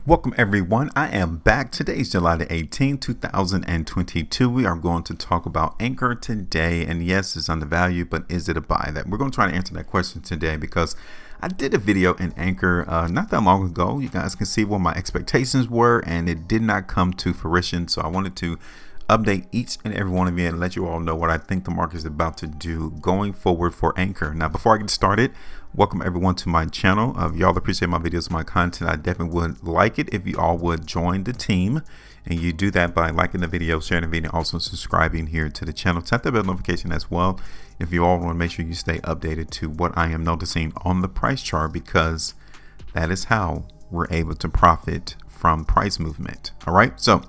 Welcome everyone. I am back. Today's July the 18th, 2022. We are going to talk about Anchor today. And yes, it's undervalued, but is it a buy? That we're going to try to answer that question today because I did a video in Anchor not that long ago. You guys can see what my expectations were and it did not come to fruition. So I wanted to update each and every one of you and let you all know what I think the market is about to do going forward for Anchor. Now, before I get started, welcome everyone to my channel. If y'all appreciate my videos, my content, I definitely would like it if you all would join the team. And you do that by liking the video, sharing the video, also subscribing here to the channel. Tap the bell notification as well if you all want to make sure you stay updated to what I am noticing on the price chart, because that is how we're able to profit from price movement. All right, so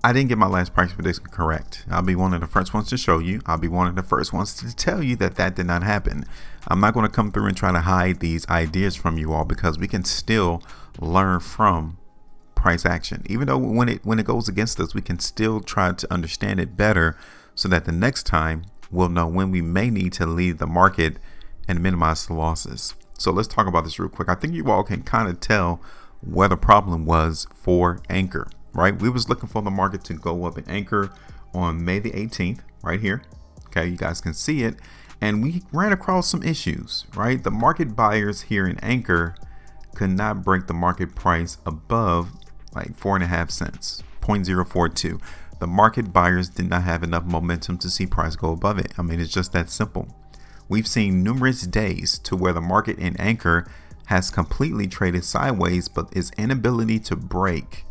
I didn't get my last price prediction correct. I'll be one of the first ones to show you. I'll be one of the first ones to tell you that that did not happen. I'm not going to come through and try to hide these ideas from you all, because we can still learn from price action. Even though when it goes against us, we can still try to understand it better so that the next time we'll know when we may need to leave the market and minimize the losses. So let's talk about this real quick. I think you all can kind of tell where the problem was for Anchor. Right, we was looking for the market to go up in Anchor on May the 18th, right here. Okay, you guys can see it, and we ran across some issues. Right, the market buyers here in Anchor could not break the market price above like 4.5 cents, 0.042. The market buyers did not have enough momentum to see price go above it. I mean, it's just that simple. We've seen numerous days to where the market in Anchor has completely traded sideways, but its inability to break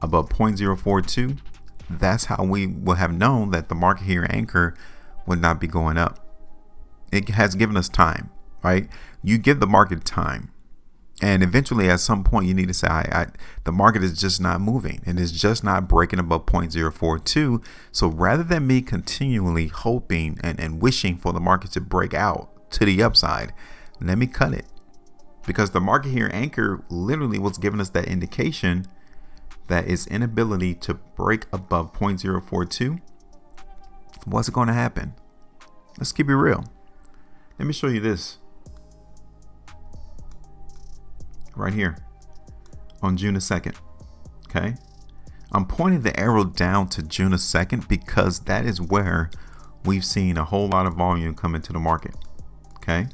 above 0.042, that's how we will have known that the market here in Anchor would not be going up. It has given us time, right? You give the market time, and eventually at some point you need to say, the market is just not moving and it's just not breaking above 0.042. So rather than me continually hoping and wishing for the market to break out to the upside, let me cut it, because the market here in Anchor literally was giving us that indication that its inability to break above 0.042 wasn't going to happen. Let's keep it real. Let me show you this right here on June the 2nd. Okay, I'm pointing the arrow down to June the 2nd because that is where we've seen a whole lot of volume come into the market. Okay,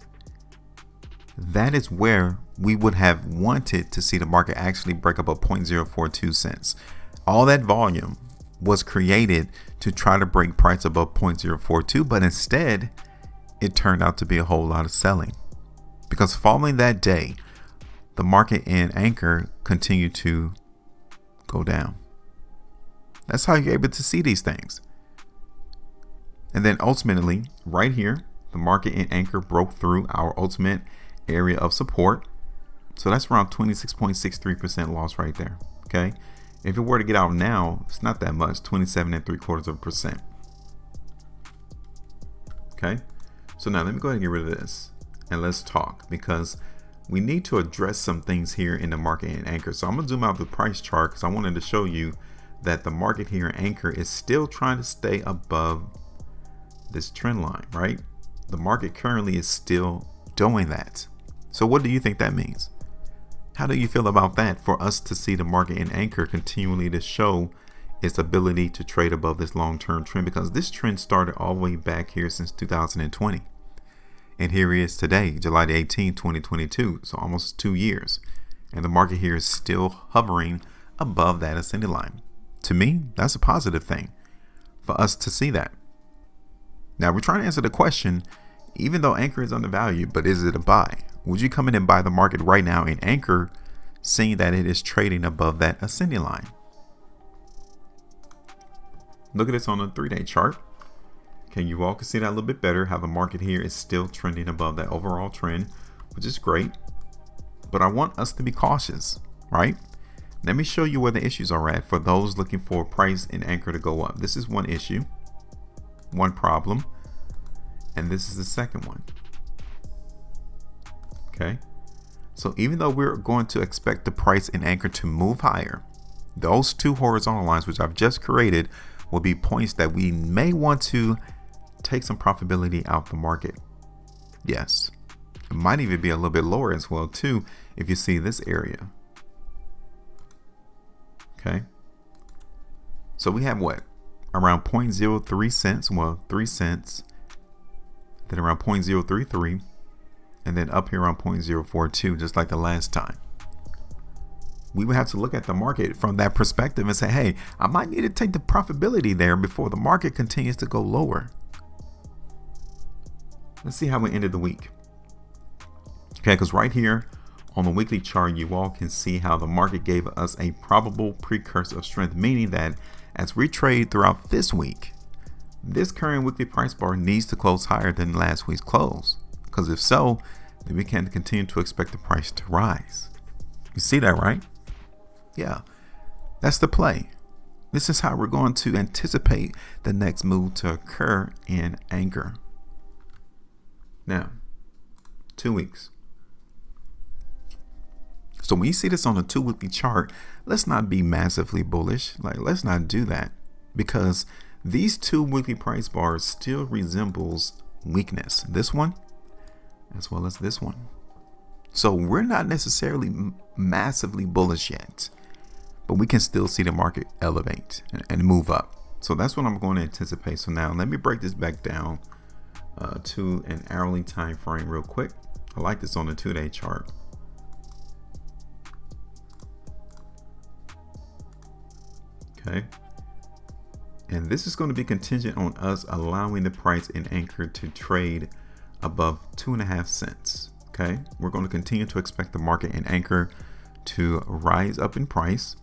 that is where we would have wanted to see the market actually break above 0.042 cents. All that volume was created to try to break price above 0.042, but instead it turned out to be a whole lot of selling, because following that day, the market in Anchor continued to go down. That's how you're able to see these things. And then ultimately, right here, the market in Anchor broke through our ultimate area of support. So that's around 26.63% loss right there. Okay, if it were to get out now, it's not that much, 27.75%. Okay, so now let me go ahead and get rid of this and let's talk, because we need to address some things here in the market in Anchor. So I'm gonna zoom out the price chart because I wanted to show you that the market here in Anchor is still trying to stay above this trend line. Right, the market currently is still doing that. So what do you think that means? How do you feel about that, for us to see the market in Anchor continually to show its ability to trade above this long-term trend? Because this trend started all the way back here since 2020. And here he is today, July the 18th, 2022. So almost 2 years. And the market here is still hovering above that ascending line. To me, that's a positive thing for us to see that. Now we're trying to answer the question, even though Anchor is undervalued, but is it a buy? Would you come in and buy the market right now in Anchor, seeing that it is trading above that ascending line? Look at this on a 3-day chart. Okay, you all can see that a little bit better, how the market here is still trending above that overall trend, which is great. But I want us to be cautious, right? Let me show you where the issues are at for those looking for price in Anchor to go up. This is one issue, one problem, and this is the second one. Okay, so even though we're going to expect the price in Anchor to move higher, those two horizontal lines which I've just created will be points that we may want to take some profitability out the market. Yes, it might even be a little bit lower as well too if you see this area. Okay. So we have what? Around 0.03 cents. Well, 3 cents. Then around 0.033. And then up here around 0.042, just like the last time. We would have to look at the market from that perspective and say, hey, I might need to take the profitability there before the market continues to go lower. Let's see how we ended the week. Okay, because right here on the weekly chart, you all can see how the market gave us a probable precursor of strength, meaning that as we trade throughout this week, this current weekly price bar needs to close higher than last week's close. Because if so, then we can continue to expect the price to rise. You see that, right? Yeah, that's the play. This is how we're going to anticipate the next move to occur in ANKR. Now, 2 weeks. So when you see this on a 2 weekly chart, let's not be massively bullish. Let's not do that, because these 2 weekly price bars still resembles weakness. This one, as well as this one. So we're not necessarily massively bullish yet, but we can still see the market elevate and move up. So that's what I'm going to anticipate. So now let me break this back down to an hourly time frame real quick. I like this on the 2-day chart. Okay. And this is going to be contingent on us allowing the price in ANKR to trade above 2.5 cents. Okay. We're going to continue to expect the market in ANKR to rise up in price.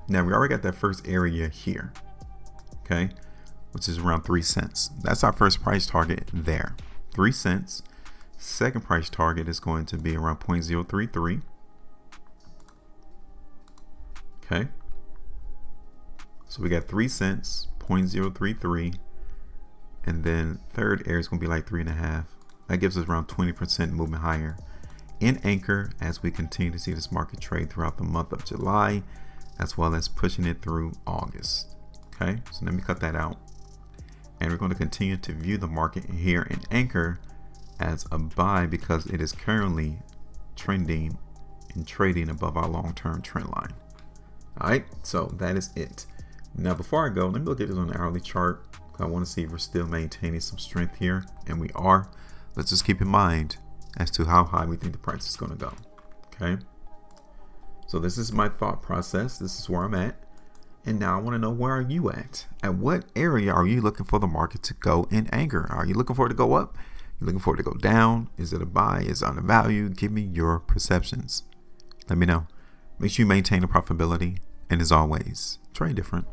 Now we already got that first area here. Okay. Which is around 3 cents. That's our first price target there. 3 cents. Second price target is going to be around 0.033. Okay. So we got 3 cents, 0.033, and then third area is going to be like 3.5. That gives us around 20% movement higher in ANKR as we continue to see this market trade throughout the month of July, as well as pushing it through August. Okay, so let me cut that out. And we're going to continue to view the market here in ANKR as a buy because it is currently trending and trading above our long-term trend line. All right, so that is it. Now, before I go, let me look at this on the hourly chart. I want to see if we're still maintaining some strength here, and we are. Let's just keep in mind as to how high we think the price is going to go. Okay. So this is my thought process. This is where I'm at. And now I want to know, where are you at? At what area are you looking for the market to go in ANKR? Are you looking for it to go up? You looking for it to go down? Is it a buy? Is it undervalued? Give me your perceptions. Let me know. Make sure you maintain the profitability. And as always, trade different.